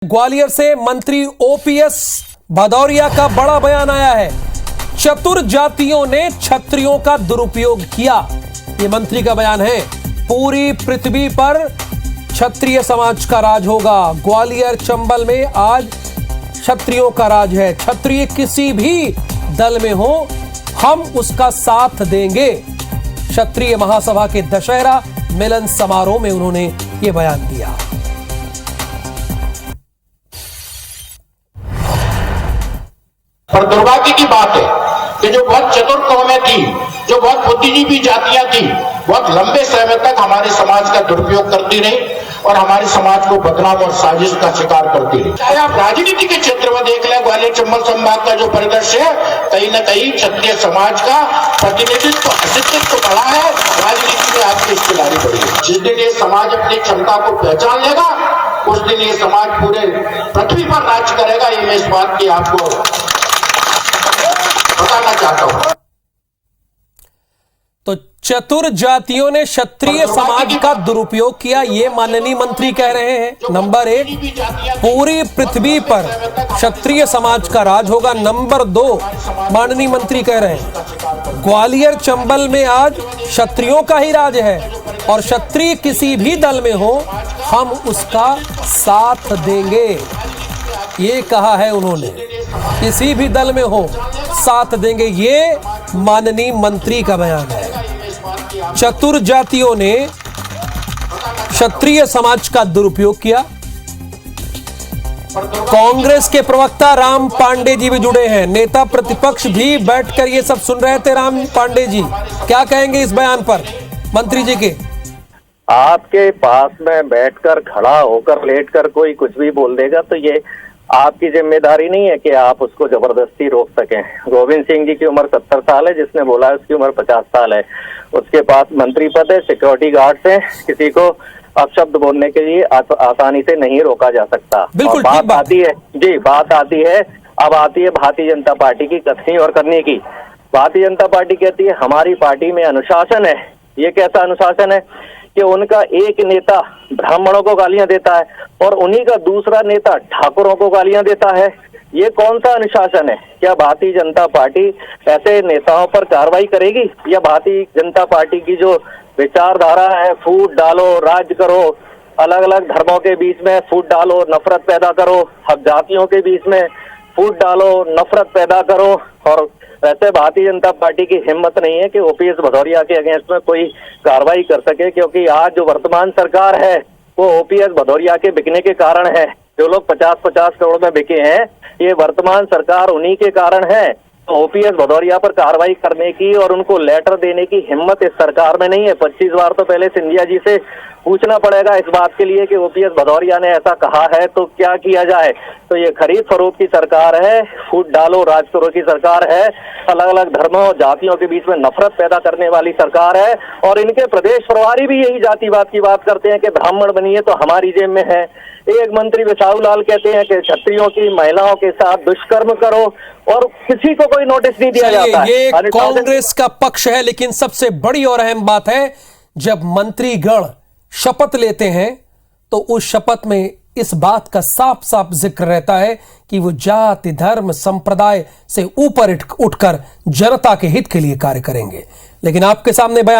ग्वालियर से मंत्री ओपीएस भदौरिया का बड़ा बयान आया है। चतुर जातियों ने क्षत्रियों का दुरुपयोग किया, ये मंत्री का बयान है। पूरी पृथ्वी पर क्षत्रिय समाज का राज होगा। ग्वालियर चंबल में आज क्षत्रियों का राज है। क्षत्रिय किसी भी दल में हो, हम उसका साथ देंगे। क्षत्रिय महासभा के दशहरा मिलन समारोह में उन्होंने ये बयान दिया। पर दुर्भाग्य की बात है कि जो बहुत चतुर कौमें थी, जो बहुत बुद्धिजीवी जातियां थी, बहुत लंबे समय तक हमारे समाज का दुरुपयोग करती रही और हमारे समाज को बदनाम और साजिश का शिकार करती रही। चाहे आप राजनीति के क्षेत्र में देख लें, ग्वालियर चंबल संभाग का जो परिदृश्य है, कहीं न कहीं क्षत्रिय समाज का प्रतिनिधित्व अस्तित्व बढ़ा है, राजनीति में आपकी हिस्सेदारी बढ़ी है। जिस दिन ये समाज अपनी क्षमता को पहचान लेगा, उस दिन ये समाज पूरे पृथ्वी पर राज करेगा। ये मैं इस बात की आपको बताना चाहता हूं। तो चतुर जातियों ने क्षत्रिय समाज का दुरुपयोग किया, ये माननीय मंत्री कह रहे हैं। नंबर 1, पूरी पृथ्वी पर क्षत्रिय समाज का राज होगा। नंबर 2, माननीय मंत्री कह रहे हैं ग्वालियर चंबल में आज क्षत्रियों का ही राज है और क्षत्रिय किसी भी दल में हो, हम उसका साथ देंगे। ये कहा है उन्होंने, किसी भी दल में हो साथ देंगे। ये माननीय मंत्री का बयान है। चतुर जातियों ने क्षत्रिय समाज का दुरुपयोग किया। कांग्रेस के प्रवक्ता राम पांडे जी भी जुड़े हैं। नेता प्रतिपक्ष भी बैठकर ये सब सुन रहे थे। राम पांडे जी क्या कहेंगे इस बयान पर मंत्री जी के? आपके पास में बैठकर, खड़ा होकर, लेटकर कोई कुछ भी बोल देगा तो ये आपकी जिम्मेदारी नहीं है कि आप उसको जबरदस्ती रोक सकें। गोविंद सिंह जी की उम्र 70 साल है, जिसने बोला है उसकी उम्र 50 साल है। उसके पास मंत्री पद है, सिक्योरिटी गार्ड से किसी को अपशब्द बोलने के लिए आसानी से नहीं रोका जा सकता। बिल्कुल बात आती है जी, बात आती है, अब आती है भारतीय जनता पार्टी की कथनी और करने की। भारतीय जनता पार्टी कहती है हमारी पार्टी में अनुशासन है। ये कैसा अनुशासन है कि उनका एक नेता ब्राह्मणों को गालियां देता है और उन्हीं का दूसरा नेता ठाकुरों को गालियां देता है। ये कौन सा अनुशासन है? क्या भारतीय जनता पार्टी ऐसे नेताओं पर कार्रवाई करेगी? या भारतीय जनता पार्टी की जो विचारधारा है, फूट डालो, राज करो, अलग अलग धर्मों के बीच में फूट डालो, नफरत पैदा करो, हक जातियों के बीच में फूट डालो, नफरत पैदा करो, और वैसे भारतीय जनता पार्टी की हिम्मत नहीं है कि ओपीएस भदौरिया के अगेंस्ट में कोई कार्रवाई कर सके, क्योंकि आज जो वर्तमान सरकार है वो ओपीएस भदौरिया के बिकने के कारण है। जो लोग 50-50 करोड़ में बिके हैं, ये वर्तमान सरकार उन्हीं के कारण है। तो ओपीएस भदौरिया पर कार्रवाई करने की और उनको लेटर देने की हिम्मत इस सरकार में नहीं है। 25 बार तो पहले सिंधिया जी से पूछना पड़ेगा इस बात के लिए कि ओपीएस भदौरिया ने ऐसा कहा है तो क्या किया जाए। तो ये खरीद फरोख्त की सरकार है, फूट डालो राज करो की सरकार है, अलग अलग धर्मों जातियों के बीच में नफरत पैदा करने वाली सरकार है। और इनके प्रदेश प्रभारी भी यही जातिवाद की बात करते हैं कि ब्राह्मण बनिए तो हमारी जेब में है। एक मंत्री विशाल लाल कहते हैं कि क्षत्रियों की महिलाओं के साथ दुष्कर्म करो और किसी को कोई नोटिस नहीं दिया जाता। ये कांग्रेस का पक्ष है, लेकिन सबसे बड़ी और अहम बात है, जब मंत्रीगण शपथ लेते हैं तो उस शपथ में इस बात का साफ साफ जिक्र रहता है कि वो जाति, धर्म, संप्रदाय से ऊपर उठकर जनता के हित के लिए कार्य करेंगे। लेकिन आपके सामने बयान